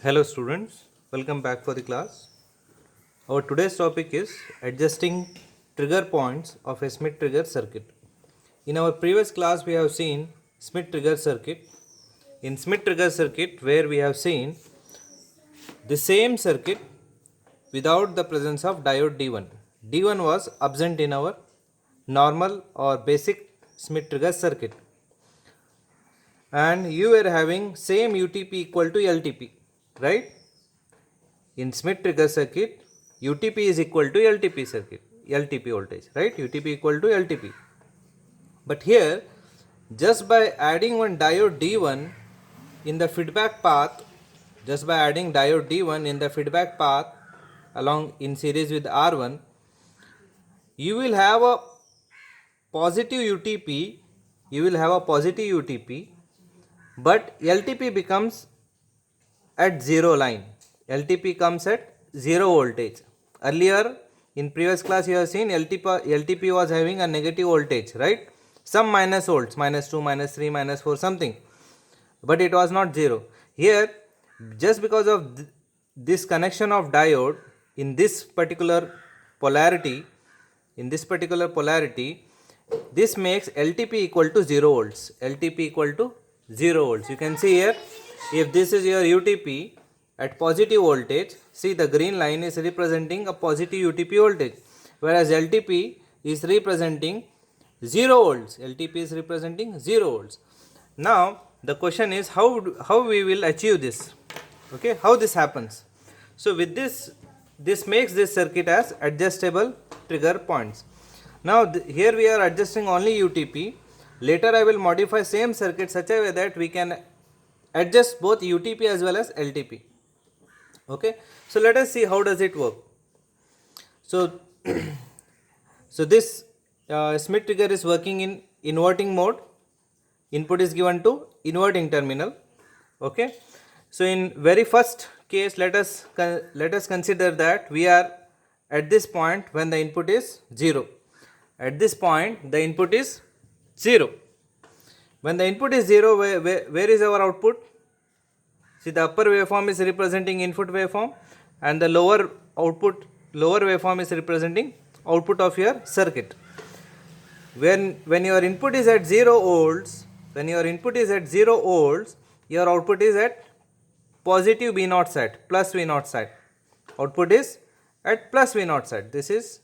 Hello students, welcome back for the class. Our today's topic is adjusting trigger points of a Schmitt trigger circuit. In our previous class we have seen Schmitt trigger circuit. In Schmitt trigger circuit where we have seen the same circuit without the presence of diode D1. D1 was absent in our normal or basic Schmitt trigger circuit. And you were having same UTP equal to LTP, right? In Schmitt trigger circuit, UTP is equal to LTP circuit, LTP voltage, right? UTP equal to LTP. But here, just by adding one diode D1 in the feedback path, just by adding diode D1 in the feedback path along in series with R1, you will have a positive UTP, but LTP becomes at zero line. LTP comes at zero voltage. Earlier in previous class you have seen LTP was having a negative voltage, right? Some minus volts, minus 2, minus 3, minus 4 something, but it was not zero. Here just because of this connection of diode in this particular polarity, this makes LTP equal to 0 volts. LTP equal to 0 volts. You can see here, if this is your UTP at positive voltage, see the green line is representing a positive UTP voltage, whereas LTP is representing 0 volts. LTP is representing 0 volts. Now the question is how we will achieve this. Okay, how this happens. So with this makes this circuit as adjustable trigger points. Now here we are adjusting only UTP. Later I will modify same circuit such a way that we can adjust both UTP as well as LTP. Okay, so let us see how does it work. So so this Schmitt trigger is working in inverting mode. Input is given to inverting terminal. Okay, so in very first case let us consider that we are at this point when the input is 0. At this point the input is 0. When the input is 0, where is our output? See, the upper waveform is representing input waveform and the lower waveform is representing output of your circuit. When your input is at 0 volts, your output is at positive V0 side, plus V0 side. Output is at plus V0 side. This is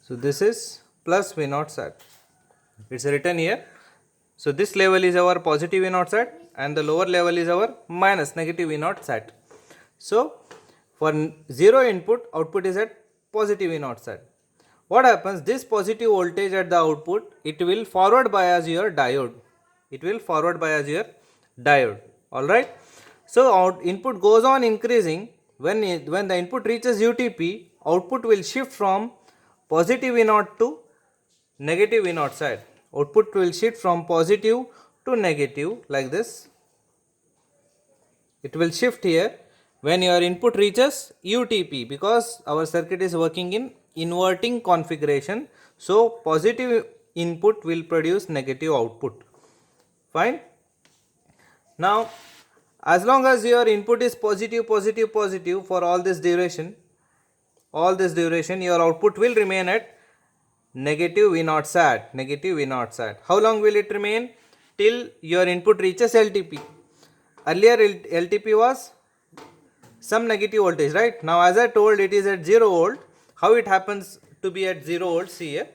so this is plus V0 side. It's written here. So this level is our positive V0 side and the lower level is our minus negative V0 side. So for 0 input, output is at positive V0 side. What happens? This positive voltage at the output, it will forward bias your diode. Alright. So input goes on increasing. When the input reaches UTP, output will shift from positive V0 to negative V0 side. Output will shift from positive to negative like this. It will shift here when your input reaches UTP, because our circuit is working in inverting configuration. So positive input will produce negative output. Fine. Now as long as your input is positive for all this duration, your output will remain at negative V0 side. How long will it remain? Till your input reaches LTP. Earlier LTP was some negative voltage, right? Now as I told, it is at 0 volt. How it happens to be at 0 volt? See here.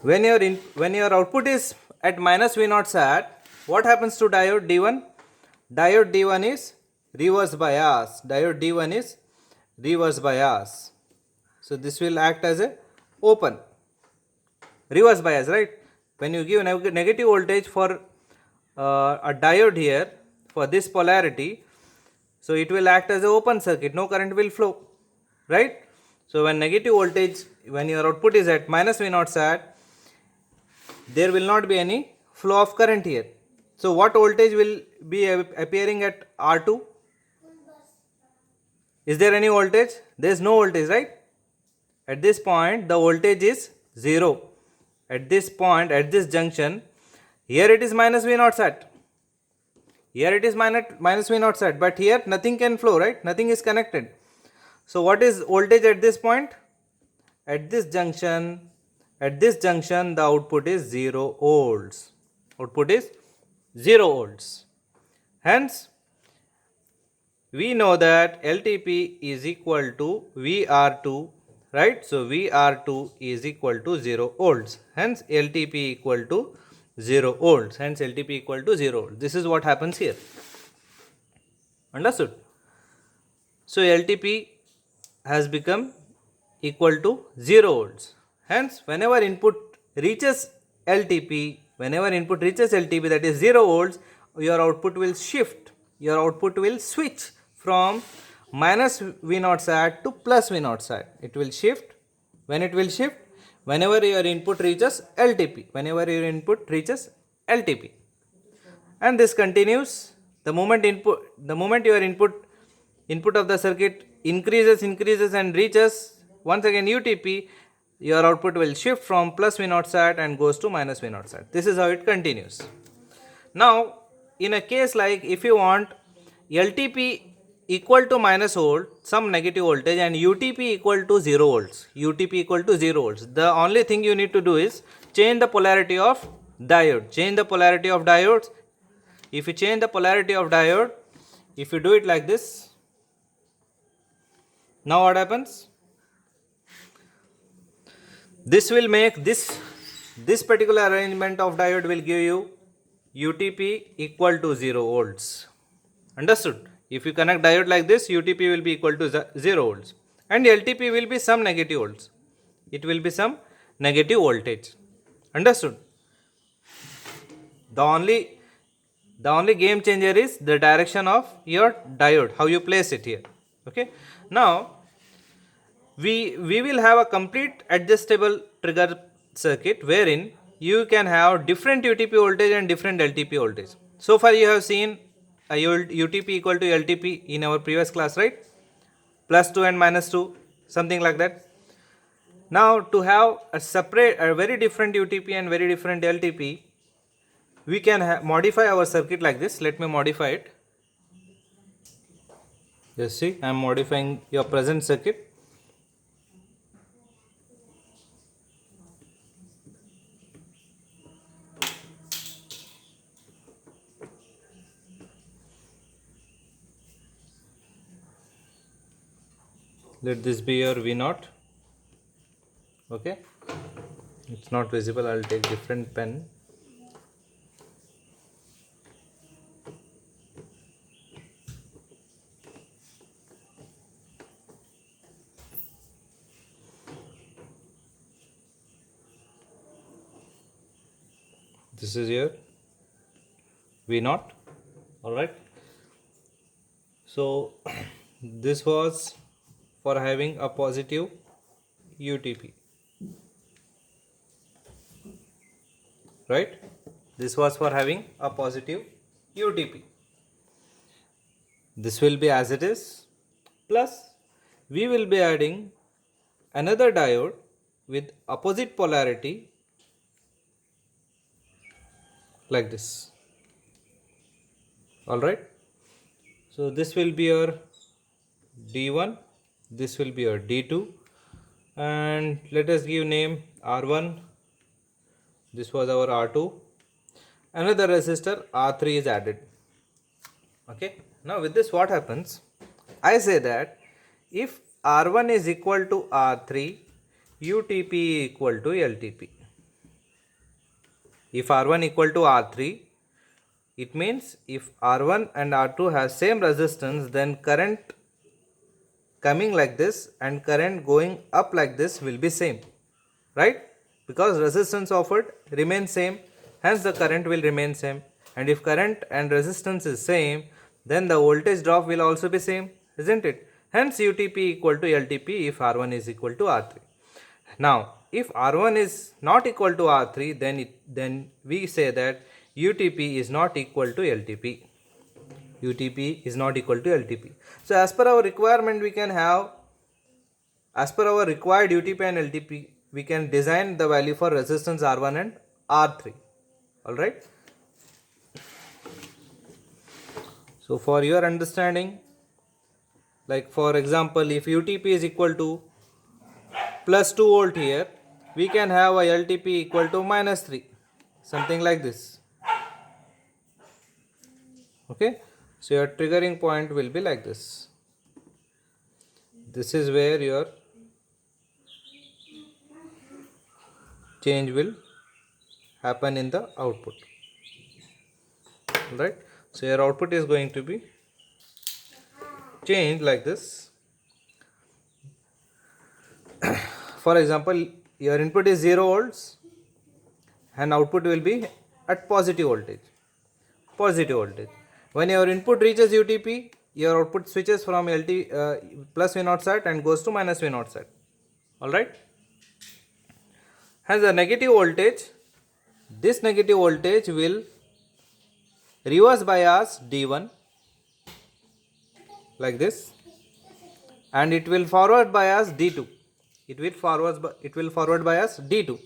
When your output is at minus V0 side, what happens to diode D1? Diode D1 is reverse bias. So this will act as a open reverse bias, right? When you give negative voltage for a diode here for this polarity, so it will act as an open circuit, no current will flow, right? So when your output is at minus V0 side, there will not be any flow of current here. So what voltage will be appearing at R2? Is there any voltage? There is no voltage, right? At this point the voltage is 0. At this point, at this junction, here it is minus V naught sat. Here it is minus V naught sat, but here nothing can flow, right? Nothing is connected. So what is voltage at this point? At this junction, the output is 0 volts. Output is 0 volts. Hence, we know that LTP is equal to VR2, right? So VR2 is equal to 0 volts. Hence LTP equal to 0 volts. Hence LTP equal to 0 volts. This is what happens here. Understood? So LTP has become equal to 0 volts. Hence whenever input reaches LTP, that is 0 volts, your output will shift. Your output will switch from minus V naught sat to plus V naught sat. It will shift. When it will shift? Whenever your input reaches LTP. And this continues. The moment your input of the circuit increases and reaches once again UTP, your output will shift from plus V naught sat and goes to minus V naught sat. This is how it continues. Now, in a case like if you want LTP equal to minus volt, some negative voltage, and UTP equal to 0 volts. The only thing you need to do is change the polarity of diode. If you change the polarity of diode, if you do it like this, now what happens? This will make this particular arrangement of diode will give you UTP equal to 0 volts. Understood? If you connect diode like this, UTP will be equal to 0 volts and LTP will be some negative volts. It will be some negative voltage. Understood? The only game changer is the direction of your diode, how you place it here. Okay. Now we will have a complete adjustable trigger circuit wherein you can have different UTP voltage and different LTP voltage. So far you have seen a UTP equal to LTP in our previous class, right? Plus 2 and minus 2, something like that. Now to have a very different UTP and very different LTP, we can modify our circuit like this. Let me modify it. Just see, I am modifying your present circuit. Let this be your V naught. Okay, it's not visible. I'll take different pen. This is your V naught. All right. So this was for having a positive UTP, right? This was for having a positive UTP. This will be as it is, plus we will be adding another diode with opposite polarity like this. All right. So this will be your D1, this will be your D2, and let us give name R1. This was our R2. Another resistor R3 is added. Okay. Now with this what happens? I say that if R1 is equal to R3, UTP equal to LTP. If R1 equal to R3, it means if R1 and R2 has same resistance, then current coming like this and current going up like this will be same, right? Because resistance offered remains same, hence the current will remain same. And if current and resistance is same, then the voltage drop will also be same, isn't it? Hence UTP equal to LTP if R1 is equal to R3. Now if R1 is not equal to R3, then we say that UTP is not equal to LTP. UTP is not equal to LTP. So as per our requirement, we can have, as per our required UTP and LTP, we can design the value for resistance R1 and R3. Alright. So for your understanding, like for example, if UTP is equal to plus 2 volt here, we can have a LTP equal to minus 3, something like this. Okay, so your triggering point will be like this. This is where your change will happen in the output. Right, so your output is going to be changed like this. For example, your input is 0 volts and output will be at positive voltage. When your input reaches UTP, your output switches from plus V naught sat and goes to minus V naught sat. Alright. Hence the negative voltage, this negative voltage will reverse bias D1 like this, and it will forward bias D2. It will forward bias D2.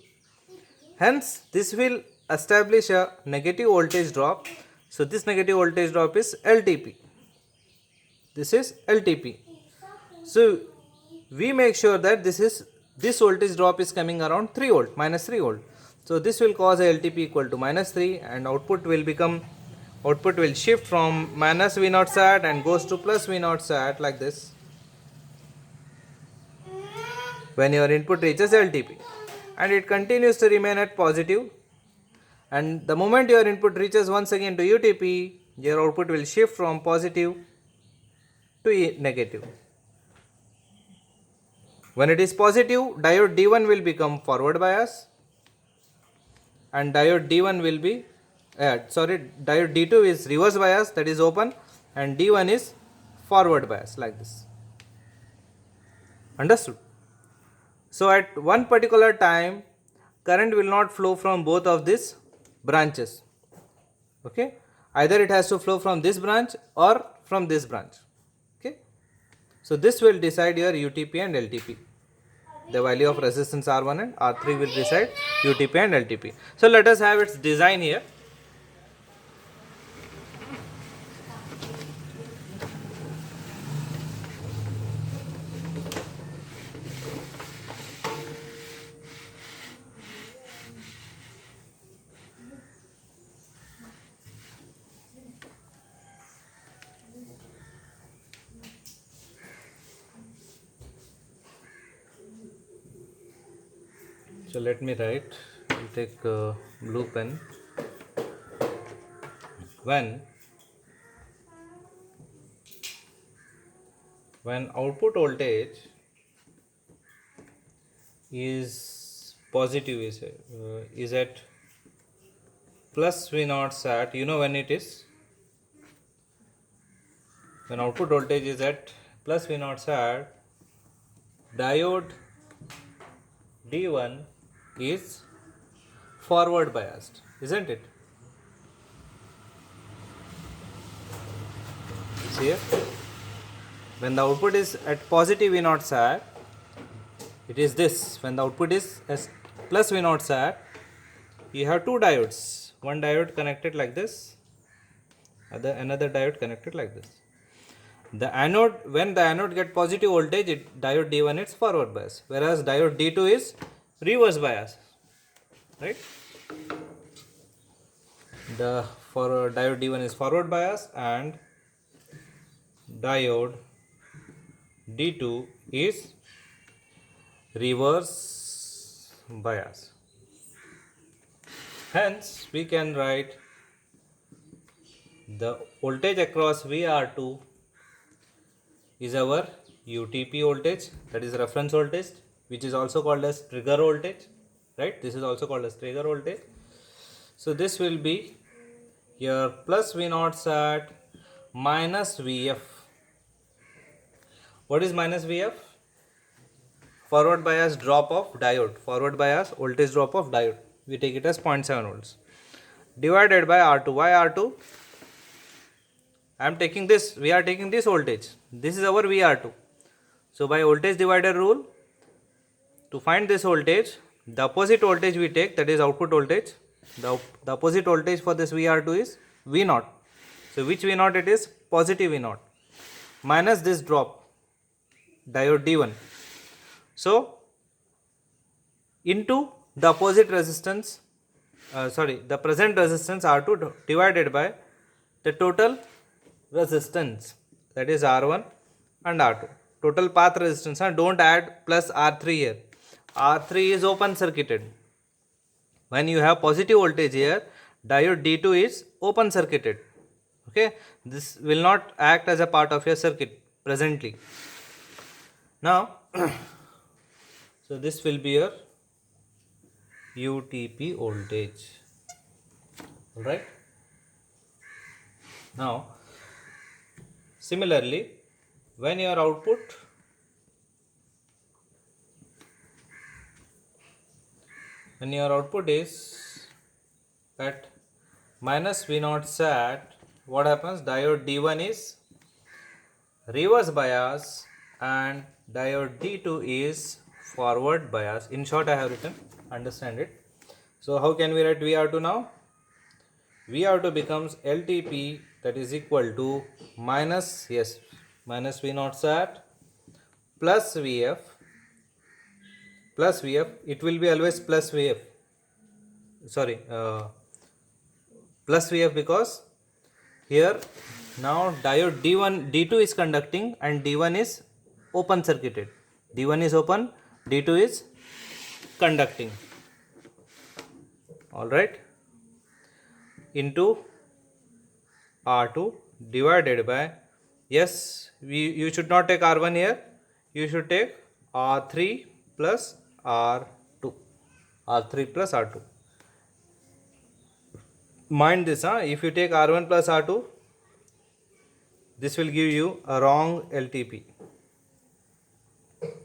Hence this will establish a negative voltage drop. So this negative voltage drop is LTP. This is LTP. So we make sure that this voltage drop is coming around 3 volt, minus 3 volt. So this will cause a LTP equal to minus 3, and output will shift from minus V naught sat and goes to plus V naught sat like this when your input reaches LTP, and it continues to remain at positive, and the moment your input reaches once again to UTP, your output will shift from positive to negative. When it is positive, diode D1 will become forward bias, and diode D1 will be diode D2 is reverse bias, that is open, and D1 is forward bias like this. Understood? So at one particular time, current will not flow from both of these branches. Okay, either it has to flow from this branch or from this branch. Okay, so this will decide your UTP and LTP. The value of resistance R1 and R3 will decide UTP and LTP. So let us have its design here. So let me write. I'll take a blue pen. When output voltage is positive, is at plus V naught sat, you know when it is? When output voltage is at plus V naught sat, diode D1 is forward biased, isn't it? See here, when the output is at positive V naught sat, it is this. When the output is as plus V naught sat, you have two diodes. One diode connected like this, another diode connected like this. The anode, when the anode get positive voltage, diode D1 is forward bias, whereas diode D2 is reverse bias, right? The diode D1 is forward bias and diode D2 is reverse bias. Hence we can write the voltage across VR2 is our UTP voltage, that is reference voltage, which is also called as trigger voltage, right? This is also called as trigger voltage. So this will be your plus V naught sat minus Vf. What is minus Vf? Forward bias drop of diode, forward bias voltage drop of diode. We take it as 0.7 volts divided by R2. Why R2? I am taking this, we are taking this voltage. This is our VR2. So by voltage divider rule, to find this voltage, the opposite voltage we take, that is output voltage. The opposite voltage for this VR2 is V0. So which V0 it is? Positive V0 minus this drop, diode D1. So into the opposite resistance, the present resistance R2 divided by the total resistance, that is R1 and R2. Total path resistance, don't add plus R3 here. R3 is open circuited. When you have positive voltage here, diode D2 is open circuited. Okay, this will not act as a part of your circuit presently. Now, so this will be your UTP voltage. Alright. Now, similarly, when your output is at minus V0 sat, what happens? Diode D1 is reverse bias and diode D2 is forward bias. In short, I have written, understand it. So how can we write VR2 now? VR2 becomes LTP, that is equal to minus V0 sat plus VF, it will be always plus VF, plus VF, because here now diode D2 is conducting and D1 is open circuited. D1 is open, D2 is conducting. Alright, into R2 divided by, you should not take R1 here, you should take R3 plus R2. Mind this, if you take R1 plus R2, this will give you a wrong LTP.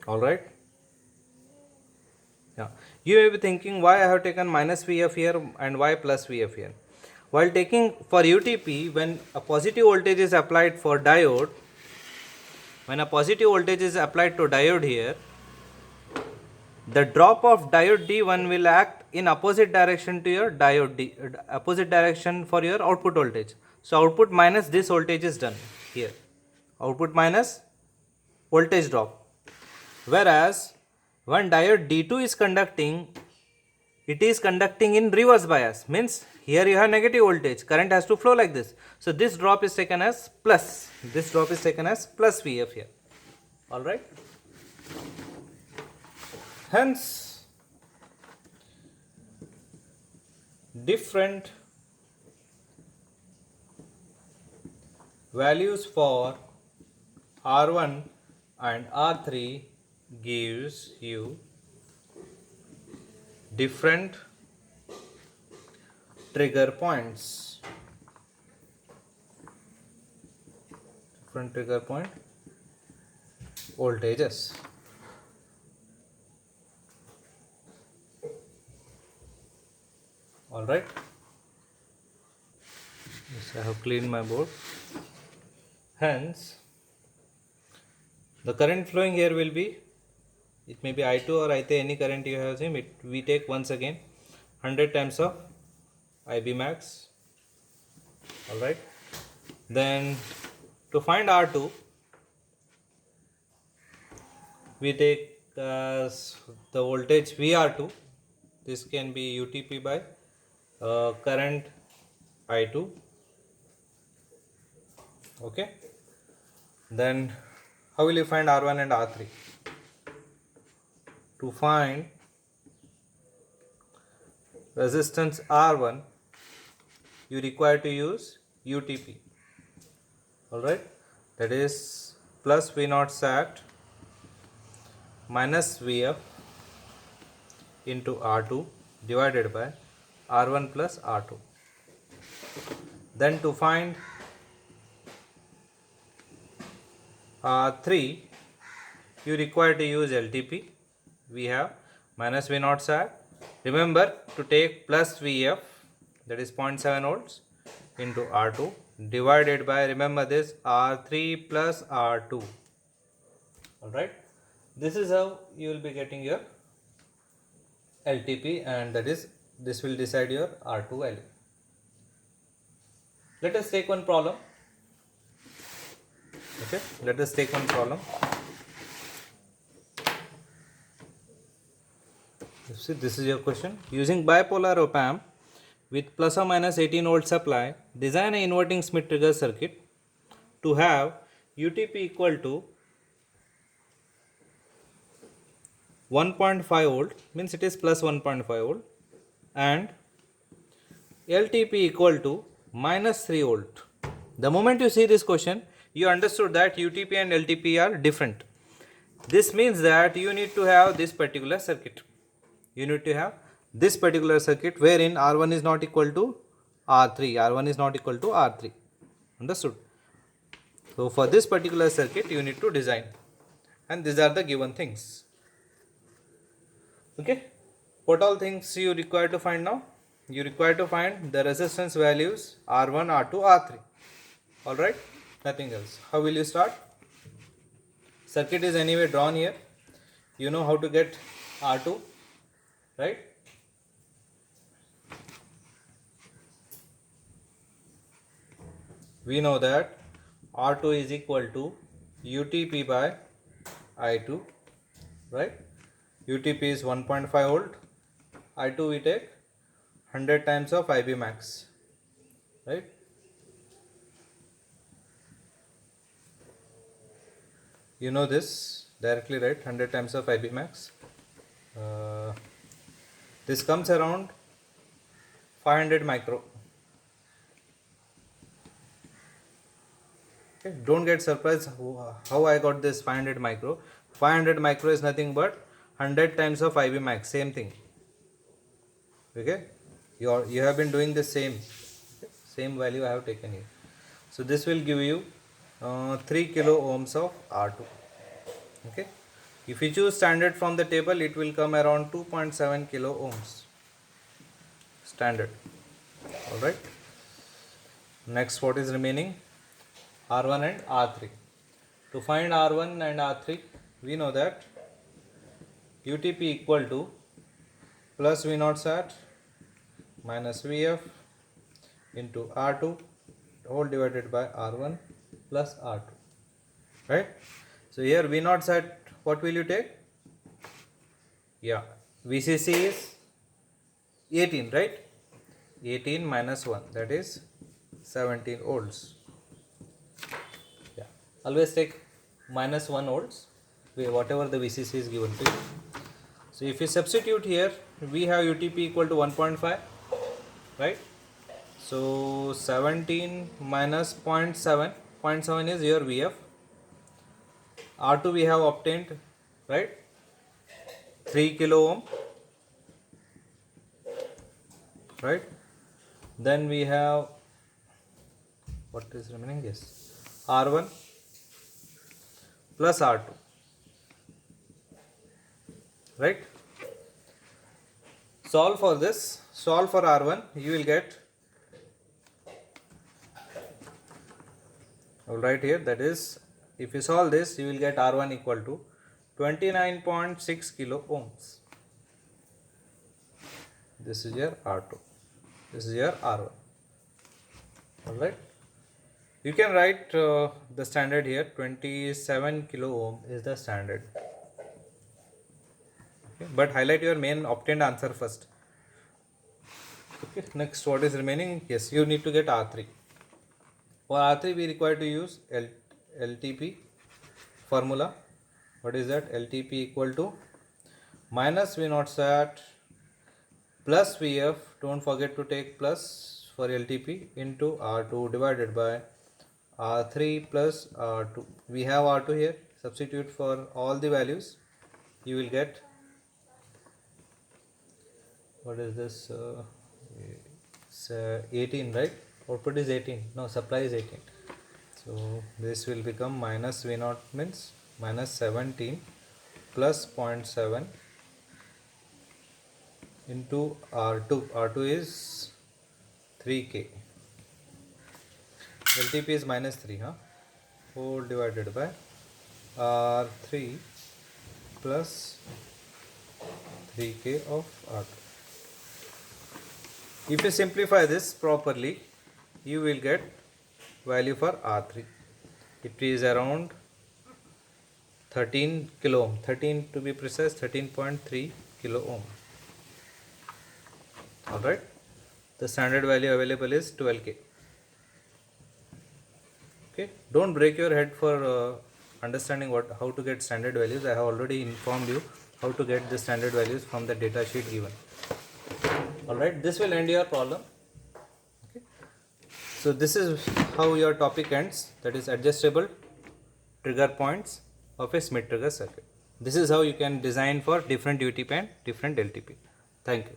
Alright. Yeah. You may be thinking why I have taken minus VF here and why plus VF here. While taking for UTP, when a positive voltage is applied for diode, here, the drop of diode D1 will act in opposite direction to your opposite direction for your output voltage. So output minus this voltage is done here. Output minus voltage drop. Whereas when diode D2 is conducting, it is conducting in reverse bias, means here you have negative voltage, current has to flow like this. So this drop is taken as plus, VF here. Alright. Hence, different values for R1 and R3 gives you different trigger points. Different trigger point voltages. Alright. Yes, I have cleaned my board. Hence, the current flowing here will be, it may be I2 or I3, any current you have seen, we take once again 100 times of IB max. Alright. Then to find R2, we take as the voltage VR2. This can be UTP by current I2. Okay. Then how will you find R1 and R3? To find resistance R1, you require to use UTP. Alright, that is plus V0 sat minus VF into R2 divided by R1 plus R2. Then to find R3, you require to use LTP. We have minus V0 sat. Remember to take plus VF, that is 0.7 volts, into R2 divided by, remember this, R3 plus R2. Alright, this is how you will be getting your LTP, and that is, this will decide your R2 value. Let us take one problem. Okay, let us take one problem. See, this is your question. Using bipolar op amp with plus or minus 18 volt supply, design an inverting Schmitt trigger circuit to have UTP equal to 1.5 volt, means it is plus 1.5 volt, and LTP equal to minus 3 volt. The moment you see this question, you understood that UTP and LTP are different. This means that you need to have this particular circuit. You need to have this particular circuit wherein R1 is not equal to R3. R1 is not equal to R3. Understood? So for this particular circuit, you need to design. And these are the given things. Okay. What all things you require to find now? You require to find the resistance values R1, R2, R3. Alright. Nothing else. How will you start? Circuit is anyway drawn here. You know how to get R2. Right? We know that R2 is equal to UTP by I2, right? UTP is 1.5 volt, I2 we take 100 times of IB max, right? You know this directly, right? 100 times of IB max. This comes around 500 micro. Okay, don't get surprised how I got this 500 micro. 500 micro is nothing but 100 times of IB max, same thing. Okay, you have been doing the same value I have taken here. So this will give you 3 kilo ohms of R2. Okay, if you choose standard from the table, it will come around 2.7 kilo ohms standard. All right, next what is remaining? R1 and R3. To find R1 and R3, we know that UTP equal to plus V0 sat minus Vf into R2 whole divided by R1 plus R2, right? So here V0 sat, what will you take? Yeah, VCC is 18, right? 18 minus 1, that is 17 volts. Yeah, always take minus 1 volts, whatever the VCC is given to you. So if you substitute here, we have UTP equal to 1.5, right? So 17 minus 0.7, 0.7 is your VF. R2 we have obtained, right? 3 kilo ohm, right? Then we have, what is remaining? Yes, R1 plus R2, right? Solve for this, solve for R1, you will get, all right, here, that is, if you solve this, you will get R1 equal to 29.6 kilo ohms. This is your R2, this is your R1. All right, you can write the standard here. 27 kilo ohm is the standard. Okay, but highlight your main obtained answer first. Okay, next what is remaining? Yes, you need to get R3. For R3 we require to use LTP formula. What is that? LTP equal to minus V0 sat plus Vf, don't forget to take plus for LTP, into R2 divided by R3 plus R2. We have R2 here, substitute for all the values, you will get, what is this, 18, right? Output is 18, no, supply is 18. So this will become minus V0, means minus 17 plus 0.7 into R2. R2 is 3K. LTP is minus 3, huh? Whole divided by R3 plus 3k of R2. If you simplify this properly, you will get value for R3. It is around 13 kilo ohm, 13 to be precise, 13.3 kilo ohm. Alright, the standard value available is 12k. Okay, don't break your head for understanding how to get standard values. I have already informed you how to get the standard values from the data sheet given. Alright, this will end your problem. Okay, so this is how your topic ends, that is adjustable trigger points of a Schmitt trigger circuit. This is how you can design for different UTP and different LTP. Thank you.